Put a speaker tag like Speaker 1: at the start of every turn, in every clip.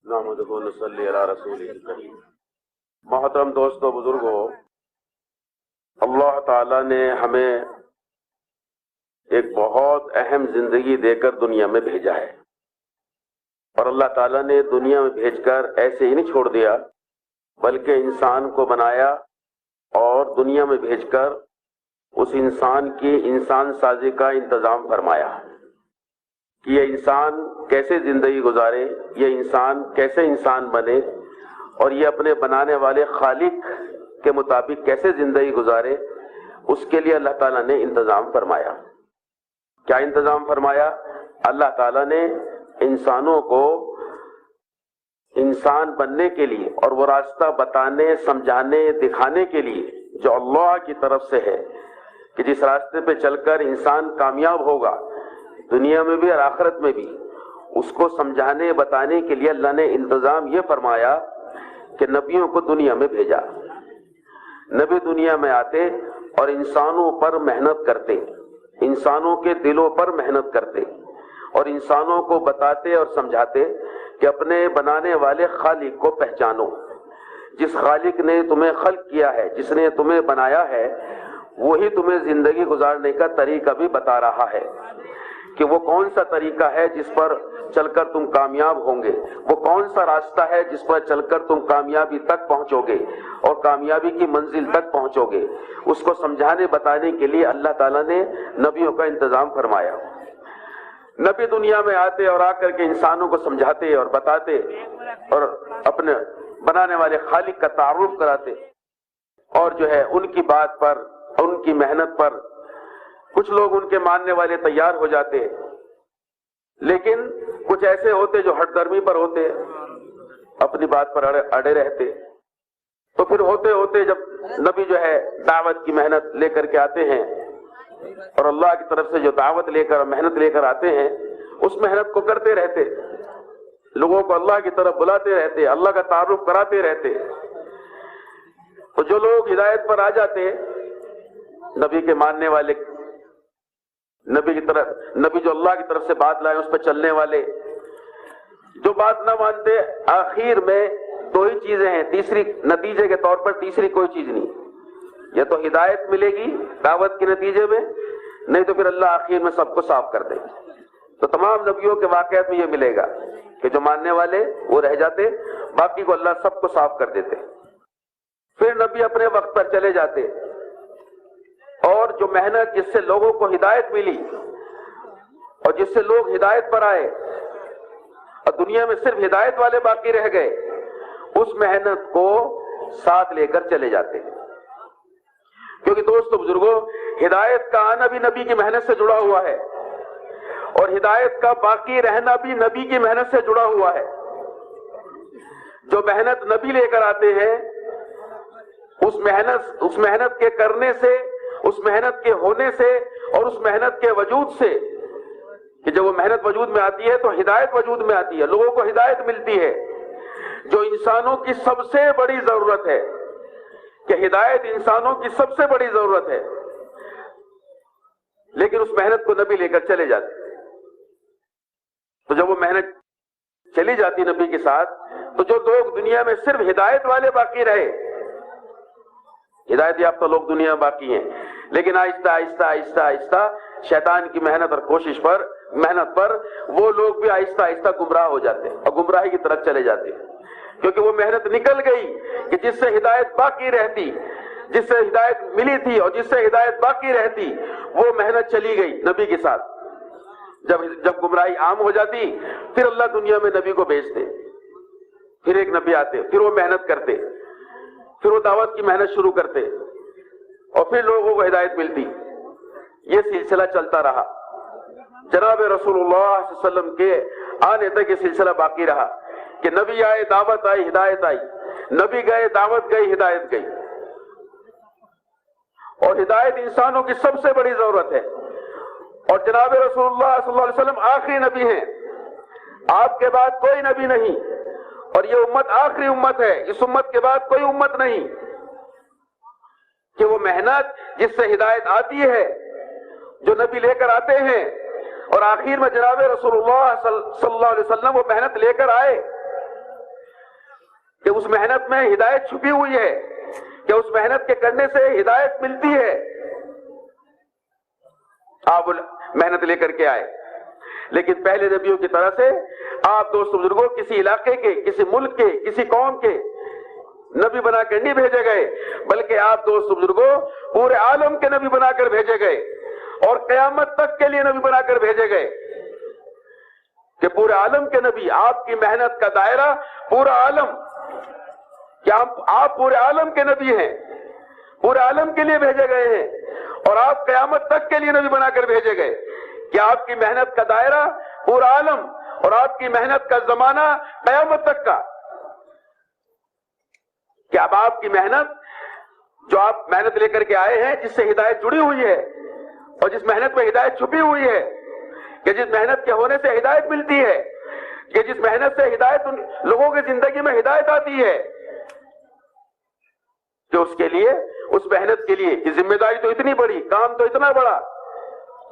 Speaker 1: نحمدہ و نصلی علی رسولہ الکریم۔ محترم دوستو، بزرگوں، اللہ تعالیٰ نے ہمیں ایک بہت اہم زندگی دے کر دنیا میں بھیجا ہے، اور اللہ تعالیٰ نے دنیا میں بھیج کر ایسے ہی نہیں چھوڑ دیا، بلکہ انسان کو بنایا اور دنیا میں بھیج کر اس انسان کی انسان سازی کا انتظام فرمایا کہ یہ انسان کیسے زندگی گزارے، یہ انسان کیسے انسان بنے، اور یہ اپنے بنانے والے خالق کے مطابق کیسے زندگی گزارے۔ اس کے لیے اللہ تعالیٰ نے انتظام فرمایا۔ کیا انتظام فرمایا؟ اللہ تعالیٰ نے انسانوں کو انسان بننے کے لیے اور وہ راستہ بتانے، سمجھانے، دکھانے کے لیے جو اللہ کی طرف سے ہے کہ جس راستے پہ چل کر انسان کامیاب ہوگا دنیا میں بھی اور آخرت میں بھی، اس کو سمجھانے بتانے کے لیے اللہ نے انتظام یہ فرمایا کہ نبیوں کو دنیا میں بھیجا۔ نبی دنیا میں آتے اور انسانوں پر محنت کرتے، انسانوں کے دلوں پر محنت کرتے، اور انسانوں کو بتاتے اور سمجھاتے کہ اپنے بنانے والے خالق کو پہچانو۔ جس خالق نے تمہیں خلق کیا ہے، جس نے تمہیں بنایا ہے، وہی تمہیں زندگی گزارنے کا طریقہ بھی بتا رہا ہے کہ وہ کون سا طریقہ ہے جس پر چل کر تم کامیاب ہوں گے، وہ کون سا راستہ ہے جس پر چل کر تم کامیابی تک پہنچو گے اور کامیابی کی منزل تک پہنچو گے۔ اس کو سمجھانے بتانے کے لیے اللہ تعالیٰ نے نبیوں کا انتظام فرمایا۔ نبی دنیا میں آتے اور آ کر کے انسانوں کو سمجھاتے اور بتاتے اور اپنے بنانے والے خالق کا تعارف کراتے، اور جو ہے ان کی بات پر، ان کی محنت پر کچھ لوگ ان کے ماننے والے تیار ہو جاتے، لیکن کچھ ایسے ہوتے جو ہٹ درمی پر ہوتے، اپنی بات پر اڑے رہتے۔ تو پھر ہوتے ہوتے جب نبی جو ہے دعوت کی محنت لے کر کے آتے ہیں، اور اللہ کی طرف سے جو دعوت لے کر محنت لے کر آتے ہیں، اس محنت کو کرتے رہتے، لوگوں کو اللہ کی طرف بلاتے رہتے، اللہ کا تعارف کراتے رہتے۔ تو جو لوگ ہدایت پر آ جاتے، نبی کے ماننے والے، نبی کی طرف، نبی جو اللہ کی طرف سے بات لائے اس پہ چلنے والے، جو بات نہ مانتے، آخر میں دو ہی چیزیں ہیں، تیسری نتیجے کے طور پر تیسری کوئی چیز نہیں۔ یا تو ہدایت ملے گی دعوت کے نتیجے میں، نہیں تو پھر اللہ آخر میں سب کو صاف کر دے۔ تو تمام نبیوں کے واقعات میں یہ ملے گا کہ جو ماننے والے وہ رہ جاتے، باقی کو اللہ سب کو صاف کر دیتے۔ پھر نبی اپنے وقت پر چلے جاتے، اور جو محنت جس سے لوگوں کو ہدایت ملی اور جس سے لوگ ہدایت پر آئے اور دنیا میں صرف ہدایت والے باقی رہ گئے، اس محنت کو ساتھ لے کر چلے جاتے ہیں۔ کیونکہ دوستو بزرگوں، ہدایت کا آنا بھی نبی کی محنت سے جڑا ہوا ہے، اور ہدایت کا باقی رہنا بھی نبی کی محنت سے جڑا ہوا ہے۔ جو محنت نبی لے کر آتے ہیں، اس محنت کے کرنے سے، اس محنت کے ہونے سے اور اس محنت کے وجود سے، کہ جب وہ محنت وجود میں آتی ہے تو ہدایت وجود میں آتی ہے، لوگوں کو ہدایت ملتی ہے، جو انسانوں کی سب سے بڑی ضرورت ہے، کہ ہدایت انسانوں کی سب سے بڑی ضرورت ہے۔ لیکن اس محنت کو نبی لے کر چلے جاتے، تو جب وہ محنت چلی جاتی نبی کے ساتھ، تو جو لوگ دنیا میں صرف ہدایت والے باقی رہے، ہدایت یافتہ لوگ دنیا میں باقی ہیں، لیکن آہستہ آہستہ آہستہ آہستہ شیطان کی محنت اور کوشش پر، محنت پر وہ لوگ بھی آہستہ آہستہ گمراہ ہو جاتے ہیں اور گمراہی کی طرف چلے جاتے ہیں، کیونکہ وہ محنت نکل گئی کہ جس سے ہدایت باقی رہتی، جس سے ہدایت ملی تھی اور جس سے ہدایت باقی رہتی، وہ محنت چلی گئی نبی کے ساتھ۔ جب گمراہی عام ہو جاتی، پھر اللہ دنیا میں نبی کو بھیجتے، پھر ایک نبی آتے، پھر وہ محنت کرتے، پھر وہ دعوت کی محنت شروع کرتے، اور پھر لوگوں کو ہدایت ملتی۔ یہ سلسلہ چلتا رہا، جناب رسول اللہ صلی اللہ علیہ وسلم کے آنے تک یہ سلسلہ باقی رہا کہ نبی آئے، دعوت آئی، ہدایت آئی، نبی گئے، دعوت گئی، ہدایت گئی۔ اور ہدایت انسانوں کی سب سے بڑی ضرورت ہے، اور جناب رسول اللہ صلی اللہ علیہ وسلم آخری نبی ہیں، آپ کے بعد کوئی نبی نہیں، اور یہ امت آخری امت ہے، اس امت کے بعد کوئی امت نہیں کہ وہ محنت جس سے ہدایت آتی ہے، جو نبی لے کر آتے ہیں، اور آخر میں جناب رسول اللہ صلی اللہ علیہ وسلم وہ محنت لے کر آئے، کہ اس محنت میں ہدایت چھپی ہوئی ہے، کہ اس محنت کے کرنے سے ہدایت ملتی ہے. آپ محنت لے کر کے آئے، لیکن پہلے نبیوں کی طرح سے آپ دوست بزرگوں کسی علاقے کے، کسی ملک کے، کسی قوم کے نبی بنا کر نہیں بھیجے گئے، بلکہ آپ دوست بزرگوں پورے عالم کے نبی بنا کر بھیجے گئے، اور قیامت تک کے لیے نبی بنا کر بھیجے گئے، کہ پورے عالم کے نبی. آپ کی محنت کا دائرہ پورا عالم، کہ آپ پورے عالم کے نبی ہیں، پورے عالم کے لیے بھیجے گئے ہیں، اور آپ قیامت تک کے لیے نبی بنا کر بھیجے گئے. کہ آپ کی محنت کا دائرہ پورا عالم، اور آپ کی محنت کا زمانہ قیامت تک کا. کہ اب آپ کی محنت، جو آپ محنت لے کر کے آئے ہیں، جس سے ہدایت جڑی ہوئی ہے، اور جس محنت میں ہدایت چھپی ہوئی ہے، کہ جس محنت کے ہونے سے ہدایت ملتی ہے، کہ جس محنت سے ہدایت ان لوگوں کی زندگی میں ہدایت آتی ہے، کہ اس کے لیے، اس محنت کے لیے یہ ذمہ داری تو اتنی بڑی، کام تو اتنا بڑا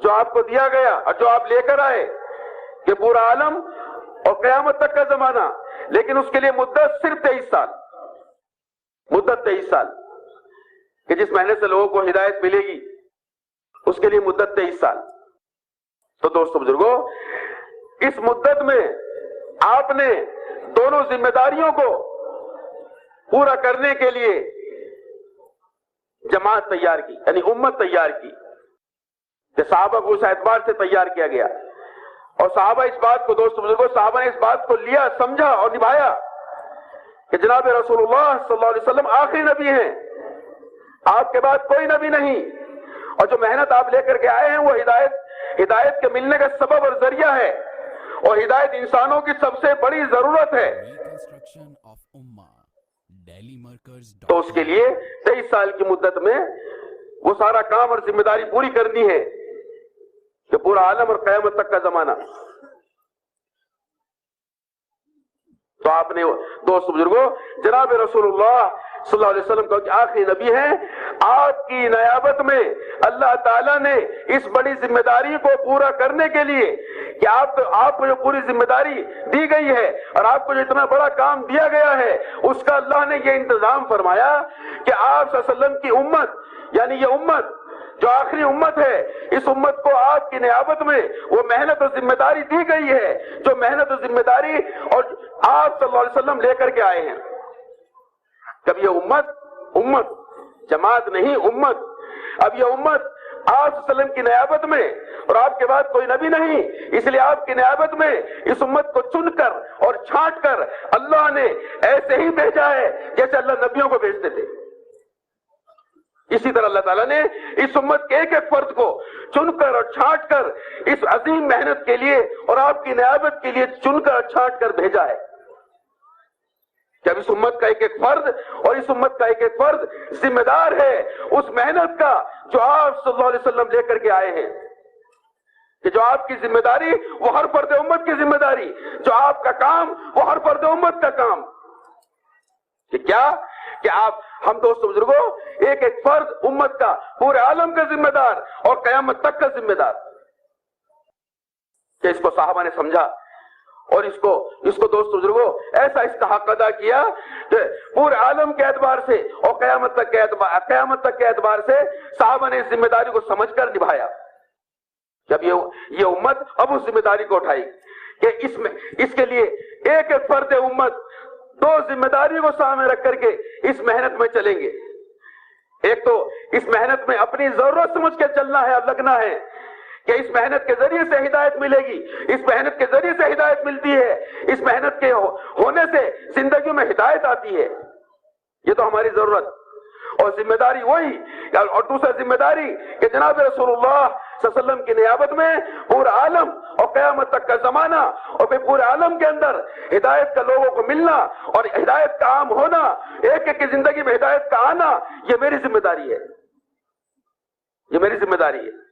Speaker 1: جو آپ کو دیا گیا اور جو آپ لے کر آئے، کہ پورا عالم اور قیامت تک کا زمانہ. لیکن اس کے لیے مدت صرف 23 سال، مدت 23 سال، کہ جس محنت سے لوگوں کو ہدایت ملے گی اس کے لیے مدت 23 سال. تو دوستو بزرگوں، اس مدت میں آپ نے دونوں ذمہ داریوں کو پورا کرنے کے لیے جماعت تیار کی، یعنی امت تیار کی، کہ صحابہ کو اس اعتبار سے تیار کیا گیا. اور صحابہ اس بات کو، دوست بزرگوں، صحابہ نے اس بات کو لیا، سمجھا اور نبھایا کہ جناب رسول اللہ صلی اللہ علیہ وسلم آخری نبی ہیں، آپ کے بعد کوئی نبی نہیں، اور جو محنت آپ لے کر کے آئے ہیں وہ ہدایت کے ملنے کا سبب اور ذریعہ ہے، اور ہدایت انسانوں کی سب سے بڑی ضرورت ہے. تو اس کے لیے 23 سال کی مدت میں وہ سارا کام اور ذمہ داری پوری کرنی ہے، کہ پورا عالم اور قیامت تک کا زمانہ. تو آپ نے دوست بزرگوں جناب رسول اللہ صلی اللہ علیہ وسلم کا آخری نبی ہیں، آپ کی نیابت میں اللہ تعالیٰ نے اس بڑی ذمہ داری کو پورا کرنے کے لیے، کہ آپ کو جو پوری ذمہ داری دی گئی ہے اور آپ کو جو اتنا بڑا کام دیا گیا ہے، اس کا اللہ نے یہ انتظام فرمایا کہ آپ صلی اللہ علیہ وسلم کی امت، یعنی یہ امت جو آخری امت ہے، اس امت کو آپ کی نیابت میں وہ محنت اور ذمہ داری دی گئی ہے، جو محنت اور ذمہ داری اور آپ صلی اللہ علیہ وسلم لے کر کے آئے ہیں. جب یہ امت جماعت نہیں، امت، اب یہ امت آپ صلی اللہ علیہ وسلم کی نیابت میں، اور آپ کے بعد کوئی نبی نہیں، اس لیے آپ کی نیابت میں اس امت کو چن کر اور چھانٹ کر اللہ نے ایسے ہی بھیجا ہے جیسے اللہ نبیوں کو بھیجتے تھے. اسی طرح اللہ تعالیٰ نے اس امت کے ایک ایک فرد کو چن کر اور چھانٹ کر اس عظیم محنت کے لیے اور آپ کی نیابت کے لیے چن کر اور چھانٹ کر بھیجا ہے. جب اس امت کا ایک ایک فرد اور اس امت کا ایک ایک فرد ذمہ دار ہے اس محنت کا جو آپ صلی اللہ علیہ وسلم لے کر کے آئے ہیں، کہ جو آپ کی ذمہ داری وہ ہر فرد امت کی ذمہ داری، جو آپ کا کام وہ ہر فرد امت کا کام. کہ کیا کہ ہم دوستو بزرگوں ایک ایک فرد امت کا، پورے عالم کا ذمہ دار اور قیامت تک کا ذمہ دار. کہ اس کو صحابہ نے سمجھا اور اس کو دوستو بزرگوں ایسا استحق ادا کیا کہ پورے عالم کے اعتبار سے اور قیامت تک کے اعتبار سے صحابہ نے اس ذمہ داری کو سمجھ کر نبھایا. جب یہ امت اب اس ذمہ داری کو اٹھائی کہ اس کے لیے ایک ایک فرد امت دو ذمہ داری کو سامنے رکھ کر کے اس محنت میں چلیں گے. ایک تو اس محنت میں اپنی ضرورت سمجھ کے چلنا ہے اور لگنا ہے، کہ اس محنت کے ذریعے سے ہدایت ملے گی، اس محنت کے ذریعے سے ہدایت ملتی ہے، اس محنت کے ہونے سے زندگی میں ہدایت آتی ہے. یہ تو ہماری ضرورت اور ذمہ داری وہی. اور دوسرا ذمہ داری کہ جناب رسول اللہ صلی اللہ علیہ وسلم کی نیابت میں پورا عالم اور قیامت تک کا زمانہ اور پھر پورے عالم کے اندر ہدایت کا لوگوں کو ملنا اور ہدایت کا عام ہونا، ایک ایک کی زندگی میں ہدایت کا آنا، یہ میری ذمہ داری ہے، یہ میری ذمہ داری ہے.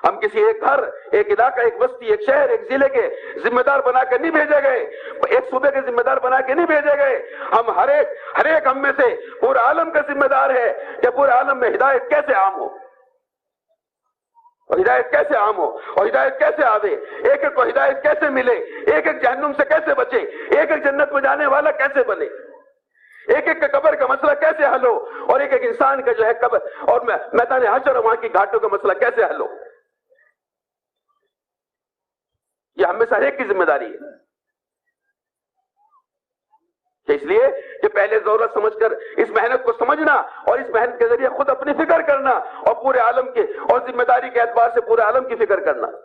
Speaker 1: ہم کسی ایک گھر، ایک علاقہ، ایک بستی، ایک شہر، ایک ضلع کے ذمہ دار بنا کے نہیں بھیجے گئے، ایک صوبے کے ذمہ دار بنا کے نہیں بھیجے گئے. ہم ہر ایک ہم میں سے پورے عالم کا ذمہ دار ہے کہ پورے عالم میں ہدایت کیسے عام ہو اور ہدایت کیسے عام ہو اور ہدایت کیسے آوے، ایک ایک کو ہدایت کیسے ملے، ایک ایک جہنم سے کیسے بچے، ایک ایک جنت میں جانے والا کیسے بنے. ایک ایک کا قبر کا مسئلہ کیسے حل ہو، اور ایک ایک انسان کا جو ہے قبر اور میدان حشر اور وہاں کی گھاٹوں کا مسئلہ کیسے حل ہو، یہ ہم میں سے ہر ایک کی ذمہ داری ہے۔ اس لیے کہ پہلے ضرورت سمجھ کر اس محنت کو سمجھنا، اور اس محنت کے ذریعے خود اپنی فکر کرنا، اور پورے عالم کے اور ذمہ داری کے اعتبار سے پورے عالم کی فکر کرنا۔